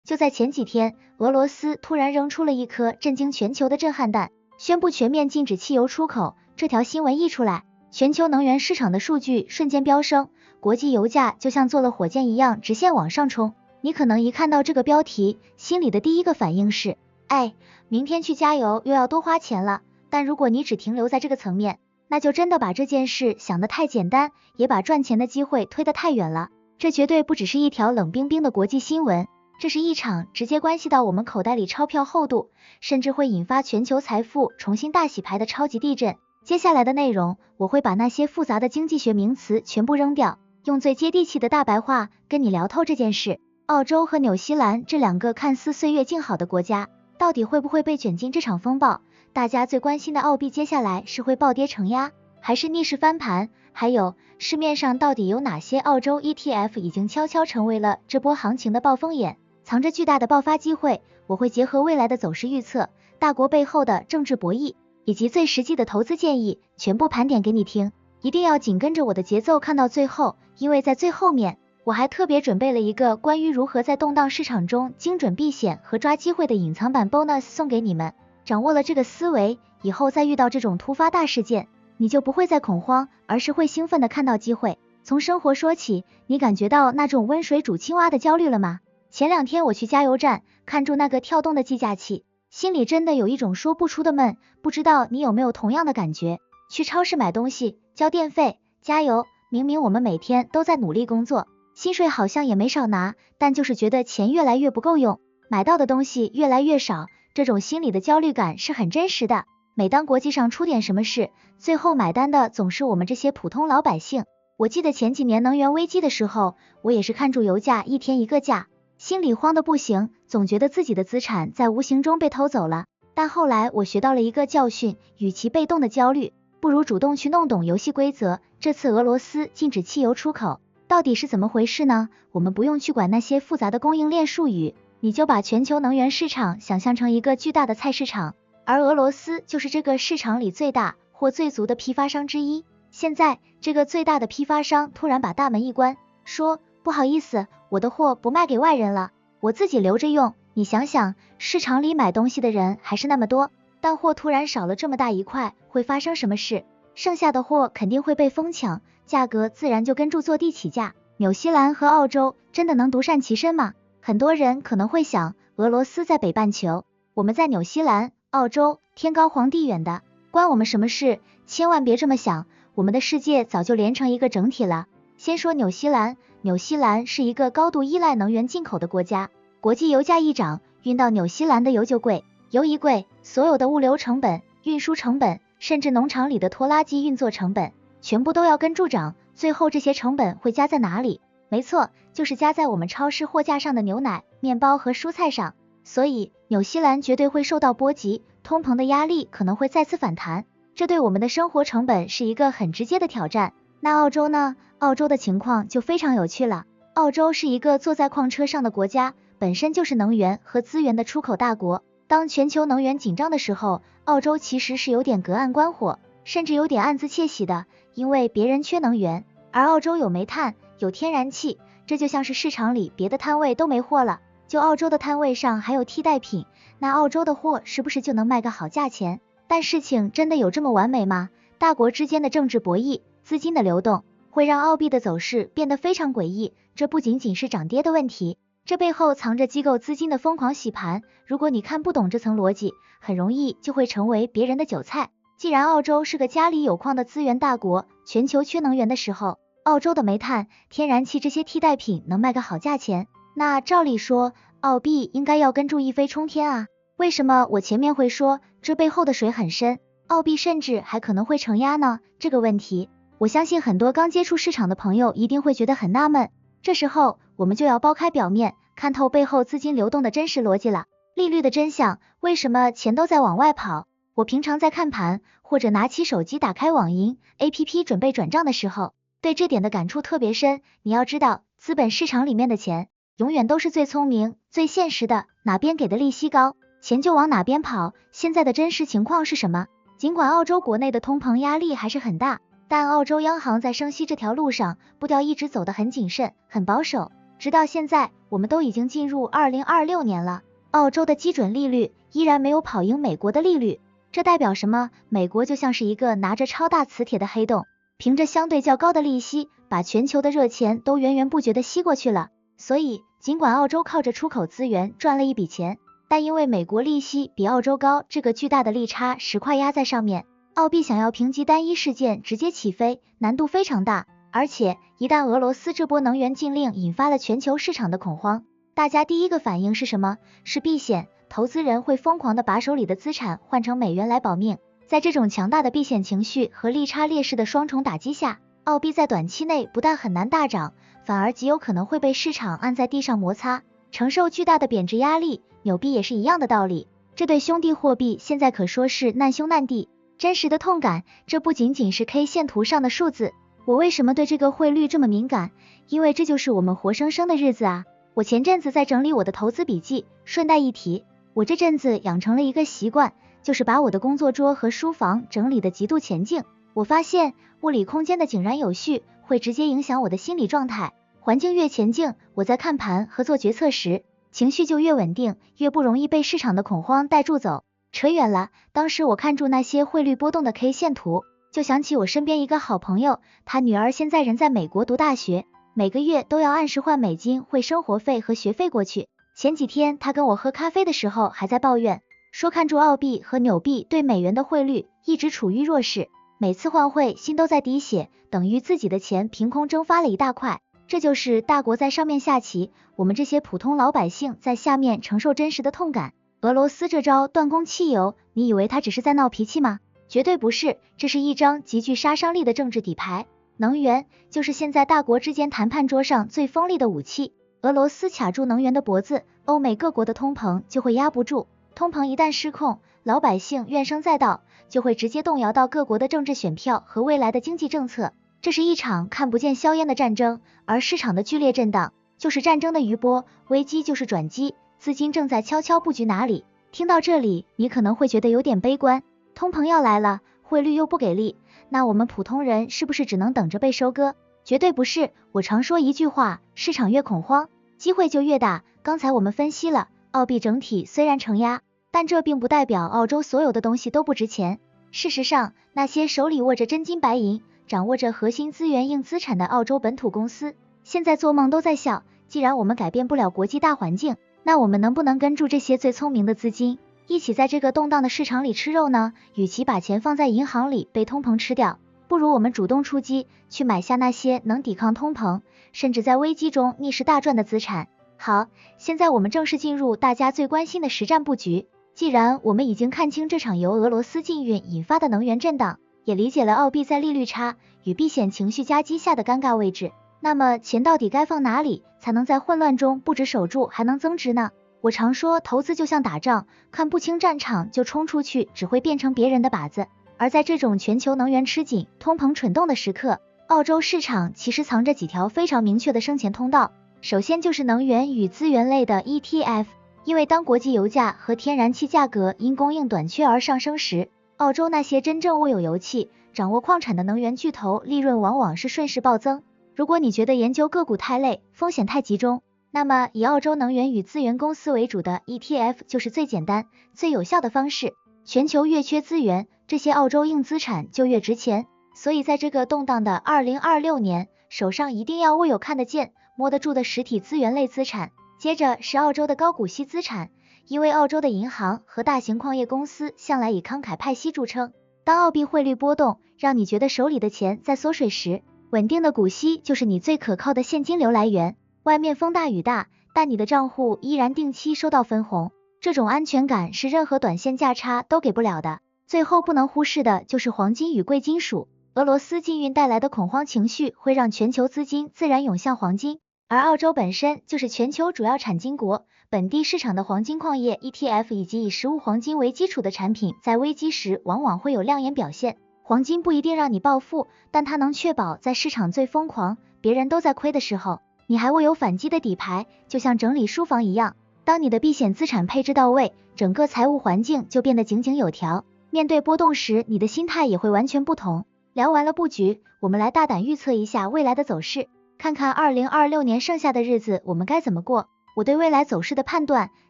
就在前幾天，俄羅斯突然扔出了一顆震驚全球的震撼彈，宣布全面禁止汽油出口。這條新聞一出來，全球能源市場的數據瞬間飆升，國際油價就像坐了火箭一樣直線往上衝。你可能一看到這個標題，心裡的第一個反應是，哎，明天去加油又要多花錢了。但如果你只停留在這個層面，那就真的把這件事想得太簡單，也把賺錢的機會推得太遠了。這絕對不只是一條冷冰冰的國際新聞，這是一場直接關係到我們口袋裡鈔票厚度，甚至會引發全球財富重新大洗牌的超級地震。接下來的內容，我會把那些複雜的經濟學名詞全部扔掉，用最接地氣的大白話跟你聊透這件事。澳洲和紐西蘭這兩個看似歲月靜好的國家，到底會不會被捲進這場風暴？大家最關心的澳幣接下來是會暴跌承壓，還是逆勢翻盤？還有市面上到底有哪些澳洲 ETF 已經悄悄成為了這波行情的暴風眼，藏着巨大的爆發機會？我會結合未來的走勢預測、大國背後的政治博弈，以及最實際的投資建議，全部盤點給你聽。一定要緊跟着我的節奏看到最後，因為在最後面，我還特別準備了一個關於如何在動盪市場中精準避險和抓機會的隱藏版 bonus 送給你們。掌握了這個思維，以後再遇到這種突發大事件，你就不會再恐慌，而是會興奮地看到機會。從生活說起，你感覺到那種溫水煮青蛙的焦慮了嗎？前2天我去加油站，看住那個跳動的計價器，心裡真的有一種說不出的悶，不知道你有沒有同樣的感覺？去超市買東西，交電費，加油，明明我們每天都在努力工作，薪水好像也沒少拿，但就是覺得錢越來越不夠用，買到的東西越來越少，這種心理的焦慮感是很真實的。每當國際上出點什麼事，最後買單的總是我們這些普通老百姓。我記得前幾年能源危機的時候，我也是看住油價一天一個價，心裡慌得不行，總覺得自己的資產在無形中被偷走了。但後來我學到了一個教訓，與其被動的焦慮，不如主動去弄懂遊戲規則。這次俄羅斯禁止汽油出口，到底是怎麼回事呢？我們不用去管那些複雜的供應鏈術語，你就把全球能源市場想象成一個巨大的菜市場，而俄羅斯就是這個市場裡最大或最足的批發商之一。現在這個最大的批發商突然把大門一關，說不好意思，我的貨不賣給外人了，我自己留着用。你想想，市場裡買東西的人還是那麼多，但貨突然少了這麼大一塊，會發生什麼事？剩下的貨肯定會被瘋搶，價格自然就跟着坐地起價。紐西蘭和澳洲真的能獨善其身嗎？很多人可能會想，俄羅斯在北半球，我們在紐西蘭、澳洲，天高皇帝遠的，關我們什麼事？千萬別這麼想，我們的世界早就連成一個整體了。先說紐西蘭，紐西蘭是一個高度依賴能源進口的國家，國際油價一漲，運到紐西蘭的油就貴，油一貴，所有的物流成本、運輸成本，甚至農場裡的拖拉機運作成本，全部都要跟着漲。最後這些成本會加在哪裡？沒錯，就是加在我們超市貨架上的牛奶、麵包和蔬菜上。所以紐西蘭絕對會受到波及，通膨的壓力可能會再次反彈，這對我們的生活成本是一個很直接的挑戰。那澳洲呢？澳洲的情況就非常有趣了。澳洲是一個坐在礦車上的國家，本身就是能源和資源的出口大國。當全球能源緊張的時候，澳洲其實是有點隔岸觀火，甚至有點暗自竊喜的，因為別人缺能源，而澳洲有煤炭、有天然氣，這就像是市場裡別的攤位都沒貨了，就澳洲的攤位上還有替代品，那澳洲的貨是不是就能賣個好價錢？但事情真的有這麼完美嗎？大國之間的政治博弈、資金的流動，會讓澳幣的走勢變得非常詭異。這不僅僅是漲跌的問題，這背後藏着機構資金的瘋狂洗盤。如果你看不懂這層邏輯，很容易就會成為別人的韭菜。既然澳洲是個家裡有礦的資源大國，全球缺能源的時候，澳洲的煤炭、天然氣這些替代品能賣個好價錢，那照理說，澳幣應該要跟着一飛沖天啊。為什麼我前面會說這背後的水很深，澳幣甚至還可能會承壓呢？這個問題，我相信很多剛接觸市場的朋友一定會覺得很納悶。這時候，我們就要剝開表面，看透背後資金流動的真實邏輯了。利率的真相，為什麼錢都在往外跑？我平常在看盤，或者拿起手機打開網銀 APP 準備轉賬的時候，對這點的感觸特別深。你要知道，資本市場裡面的錢，永遠都是最聰明、最現實的，哪邊給的利息高，錢就往哪邊跑。現在的真實情況是什麼？儘管澳洲國內的通膨壓力還是很大，但澳洲央行在升息這條路上步調一直走得很謹慎、很保守。直到現在，我們都已經進入2026年了，澳洲的基準利率依然沒有跑贏美國的利率。這代表什麼？美國就像是一個拿着超大磁鐵的黑洞，憑着相對較高的利息，把全球的熱錢都源源不絕地吸過去了。所以，儘管澳洲靠着出口資源賺了一筆錢，但因為美國利息比澳洲高，這個巨大的利差實塊壓在上面，澳幣想要評級單一事件直接起飛，難度非常大。而且，一旦俄羅斯這波能源禁令引發了全球市場的恐慌，大家第一個反應是什麼？是避險。投資人會瘋狂地把手裡的資產換成美元來保命。在這種強大的避險情緒和利差劣勢的雙重打擊下，澳幣在短期內不但很難大漲，反而極有可能會被市場按在地上摩擦，承受巨大的貶值壓力。紐幣也是一樣的道理，這對兄弟貨幣現在可說是難兄難弟。真實的痛感，這不僅僅是 K 線圖上的數字。我為什麼對這個匯率這麼敏感？因為這就是我們活生生的日子啊！我前陣子在整理我的投資筆記，順帶一提，我這陣子養成了一個習慣，就是把我的工作桌和書房整理得極度前進。我發現物理空間的井然有序會直接影響我的心理狀態，環境越前進，我在看盤和做決策時，情緒就越穩定，越不容易被市场的恐慌帶住走。扯遠了，當時我看住那些匯率波動的 K 線圖，就想起我身邊一個好朋友，他女兒現在人在美國讀大學，每個月都要按時換美金匯生活費和學費過去。前幾天他跟我喝咖啡的時候還在抱怨，說看住澳幣和紐幣對美元的匯率一直處於弱勢，每次換匯心都在滴血，等於自己的錢憑空蒸發了一大塊。這就是大國在上面下棋，我們這些普通老百姓在下面承受真實的痛感。俄羅斯這招斷供汽油，你以為他只是在鬧脾氣嗎？絕對不是，這是一張極具殺傷力的政治底牌。能源就是現在大國之間談判桌上最锋利的武器。俄羅斯卡住能源的脖子，歐美各國的通膨就會壓不住，通膨一旦失控，老百姓怨聲載道，就會直接動搖到各國的政治選票和未來的經濟政策。這是一場看不見硝煙的戰爭，而市場的劇烈震盪就是戰爭的餘波，危機就是轉機，資金正在悄悄布局哪裡。聽到這裡，你可能會覺得有點悲觀，通膨要來了，匯率又不給力，那我們普通人是不是只能等着被收割？絕對不是，我常說一句話，市場越恐慌，機會就越大。剛才我們分析了，澳幣整體雖然承壓，但這並不代表澳洲所有的東西都不值錢。事實上，那些手裡握着真金白銀，掌握着核心資源硬資產的澳洲本土公司，現在做夢都在笑。既然我們改變不了國際大環境，那我們能不能跟住這些最聰明的資金，一起在這個動盪的市場裡吃肉呢？與其把錢放在銀行裡被通膨吃掉，不如我們主動出擊，去買下那些能抵抗通膨，甚至在危機中逆勢大賺的資產。好，現在我們正式進入大家最關心的實戰布局。既然我們已經看清這場由俄羅斯禁運引發的能源震盪，也理解了澳幣在利率差與避險情緒夾擊下的尷尬位置，那麼錢到底該放哪裡，才能在混亂中不止守住，還能增值呢？我常說，投資就像打仗，看不清戰場就衝出去，只會變成別人的靶子。而在這種全球能源吃緊、通膨蠢動的時刻，澳洲市場其實藏着幾條非常明確的生錢通道。首先就是能源與資源類的 ETF， 因為當國際油價和天然氣價格因供應短缺而上升時，澳洲那些真正握有油气、掌握礦產的能源巨頭利潤往往是順勢暴增。如果你覺得研究個股太累，風險太集中，那麼以澳洲能源與資源公司為主的 ETF 就是最簡單、最有效的方式。全球越缺資源，這些澳洲硬資產就越值錢。所以在這個動盪的2026年，手上一定要握有看得見、摸得住的實體資源類資產。接着是澳洲的高股息資產，因為澳洲的銀行和大型礦業公司向來以慷慨派息著稱。當澳幣匯率波動，讓你覺得手裡的錢在縮水時，穩定的股息就是你最可靠的現金流來源。外面風大雨大，但你的賬戶依然定期收到分紅，這種安全感是任何短線價差都給不了的。最後不能忽視的就是黃金與貴金屬。俄羅斯禁運帶來的恐慌情緒會讓全球資金自然湧向黃金，而澳洲本身就是全球主要產金國，本地市場的黃金礦業 ETF 以及以實物黃金為基礎的產品，在危機時往往會有亮眼表現。黃金不一定讓你暴富，但它能確保在市場最瘋狂、別人都在虧的時候，你還握有反擊的底牌，就像整理書房一樣。當你的避險資產配置到位，整個財務環境就變得井井有條，面對波動時，你的心態也會完全不同。聊完了布局，我們來大膽預測一下未來的走勢。看看2026年剩下的日子我們該怎麼過。我對未来走勢的判斷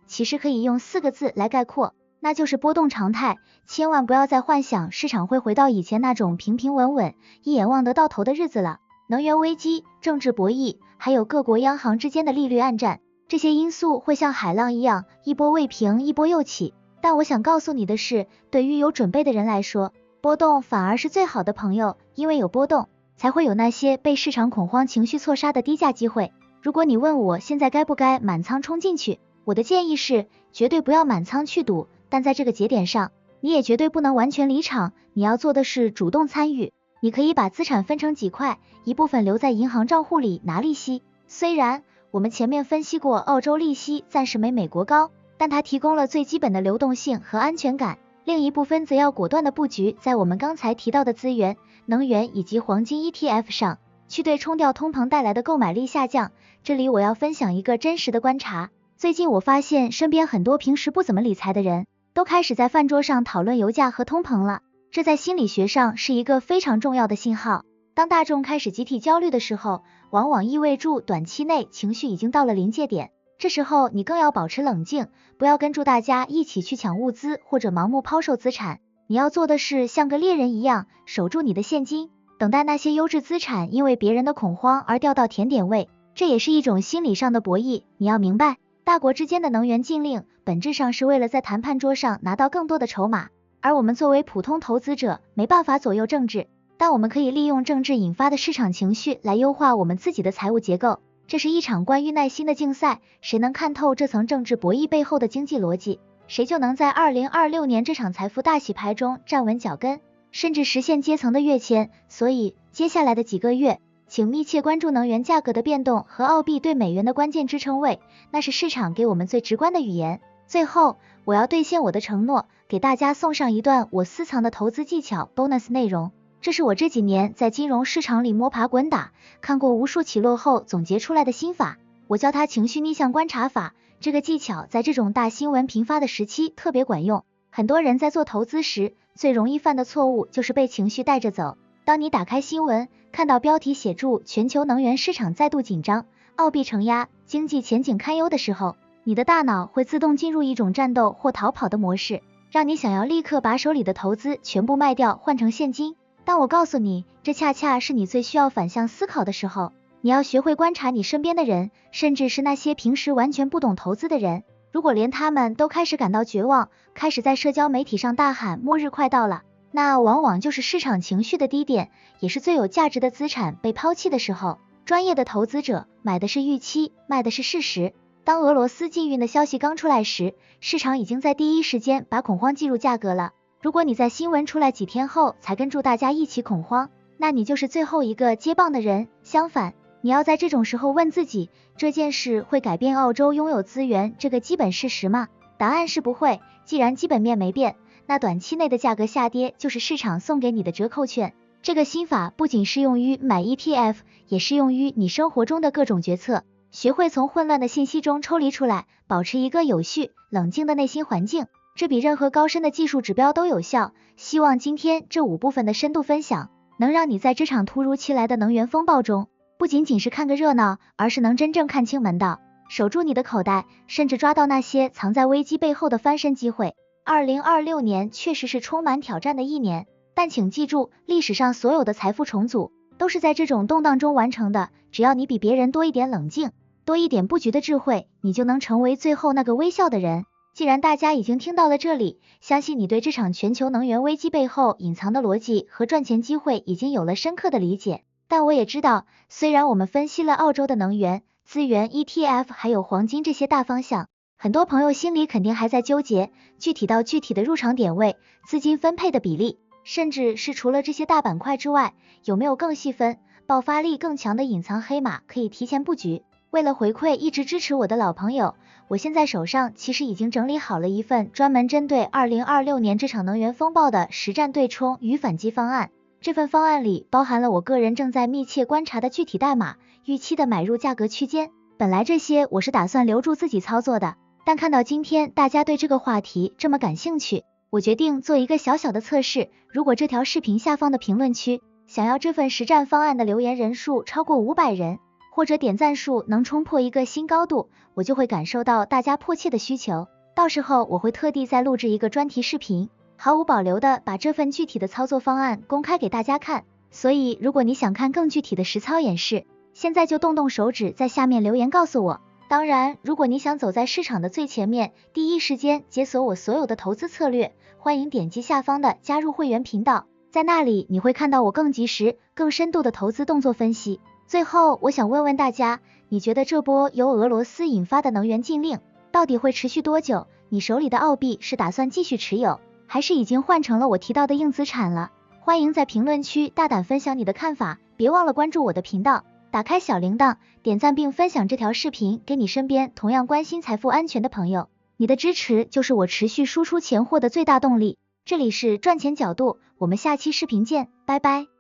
其實可以用4個字來概括，那就是波動常態。千萬不要再幻想市场會回到以前那種平平穩穩、一眼望得到頭的日子了。能源危機、政治博弈，還有各國央行之間的利率暗戰，這些因素會像海浪一樣，一波未平，一波又起。但我想告訴你的是，對於有準備的人來說，波動反而是最好的朋友，因為有波動，才會有那些被市場恐慌情緒錯殺的低價機會。如果你問我現在該不該滿倉衝進去，我的建議是，絕對不要滿倉去賭，但在這個節點上，你也絕對不能完全離場，你要做的是主動參與。你可以把資產分成幾塊，一部分留在銀行賬戶裡拿利息。雖然我們前面分析過，澳洲利息暫時沒美國高，但它提供了最基本的流動性和安全感。另一部分則要果斷的布局在我們剛才提到的資源、能源以及黃金 ETF 上，去對沖掉通膨帶來的購買力下降。這裡我要分享一個真實的觀察，最近我發現身邊很多平時不怎麼理財的人，都開始在飯桌上討論油價和通膨了。這在心理學上是一個非常重要的信號。當大眾開始集體焦慮的時候，往往意味着短期內情緒已經到了臨界點。這時候你更要保持冷靜，不要跟着大家一起去搶物資或者盲目拋售資產。你要做的是像個獵人一樣，守住你的現金，等待那些優質資產因為別人的恐慌而掉到甜點位。這也是一種心理上的博弈。你要明白，大國之間的能源禁令本質上是為了在談判桌上拿到更多的籌碼，而我們作為普通投資者沒辦法左右政治，但我們可以利用政治引發的市場情緒來優化我們自己的財務結構。這是一場關於耐心的競賽，誰能看透這層政治博弈背後的經濟邏輯，誰就能在2026年這場財富大洗牌中站穩腳跟，甚至實現階層的躍遷。所以接下來的幾個月，請密切關注能源價格的變動和澳幣對美元的關鍵支撐位，那是市場給我們最直觀的語言。最後，我要兌現我的承諾，給大家送上一段我私藏的投資技巧 bonus 內容。這是我這幾年在金融市場裡摸爬滾打，看過無數起落後總結出來的心法，我叫它情緒逆向觀察法。這個技巧在這種大新聞頻發的時期特別管用。很多人在做投資時，最容易犯的錯誤就是被情緒帶着走。當你打開新聞，看到標題寫著全球能源市场再度緊張，澳幣承壓，經濟前景堪憂的時候，你的大腦會自動進入一種戰鬥或逃跑的模式，讓你想要立刻把手裡的投資全部賣掉換成現金。但我告訴你，這恰恰是你最需要反向思考的時候。你要學會觀察你身邊的人，甚至是那些平時完全不懂投資的人。如果連他們都開始感到絕望，開始在社交媒體上大喊末日快到了，那往往就是市場情緒的低點，也是最有價值的資產被拋棄的時候。專業的投資者買的是預期，賣的是事實。當俄羅斯禁運的消息剛出來時，市場已經在第一時間把恐慌計入價格了。如果你在新聞出來幾天後才跟著大家一起恐慌，那你就是最後一個接棒的人。相反，你要在這種時候問自己，這件事會改變澳洲擁有資源這個基本事實嗎？答案是不會。既然基本面沒變，那短期內的價格下跌就是市場送給你的折扣券。這個心法不僅適用於買 ETF， 也適用於你生活中的各種決策。學會從混亂的信息中抽離出來，保持一個有序、冷靜的內心環境，這比任何高深的技術指標都有效。希望今天這5部分的深度分享，能讓你在這場突如其來的能源風暴中，不僅僅是看個熱鬧，而是能真正看清門道，守住你的口袋，甚至抓到那些藏在危機背後的翻身機會。2026年確實是充滿挑戰的一年，但請記住，歷史上所有的財富重組都是在這種動盪中完成的。只要你比別人多一點冷靜，多一點布局的智慧，你就能成為最後那個微笑的人。既然大家已經聽到了這裡，相信你對這場全球能源危機背後隱藏的邏輯和賺錢機會已經有了深刻的理解。但我也知道，雖然我們分析了澳洲的能源、資源、ETF 還有黃金這些大方向，很多朋友心裡肯定還在糾結，具體到具體的入場點位、資金分配的比例，甚至是除了這些大板塊之外，有沒有更細分、爆發力更強的隱藏黑馬可以提前布局。為了回饋一直支持我的老朋友，我現在手上其實已經整理好了一份專門針對2026年這場能源風暴的實戰對沖與反擊方案。這份方案裡包含了我個人正在密切觀察的具體代碼、預期的買入價格區間。本來這些我是打算留住自己操作的，但看到今天大家對這個話題這麼感興趣，我決定做一個小小的測試。如果這條視頻下方的評論區想要這份實戰方案的留言人數超過500人，或者點讚數能衝破一個新高度，我就會感受到大家迫切的需求，到時候我會特地再錄製一個專題視頻，毫無保留的把這份具體的操作方案公開給大家看。所以如果你想看更具體的實操演示，現在就動動手指在下面留言告訴我。當然，如果你想走在市場的最前面，第一時間解鎖我所有的投資策略，歡迎點擊下方的加入會員頻道，在那裡你會看到我更及時、更深度的投資動作分析。最後，我想問問大家，你覺得這波由俄羅斯引發的能源禁令到底會持續多久？你手裡的澳幣是打算繼續持有，還是已經換成了我提到的硬資產了？歡迎在評論區大膽分享你的看法，別忘了關注我的頻道，打開小鈴鐺，點讚並分享這條視頻給你身邊同樣關心財富安全的朋友。你的支持就是我持續輸出錢貨的最大動力。這裡是賺錢角度，我們下期視頻見，拜拜。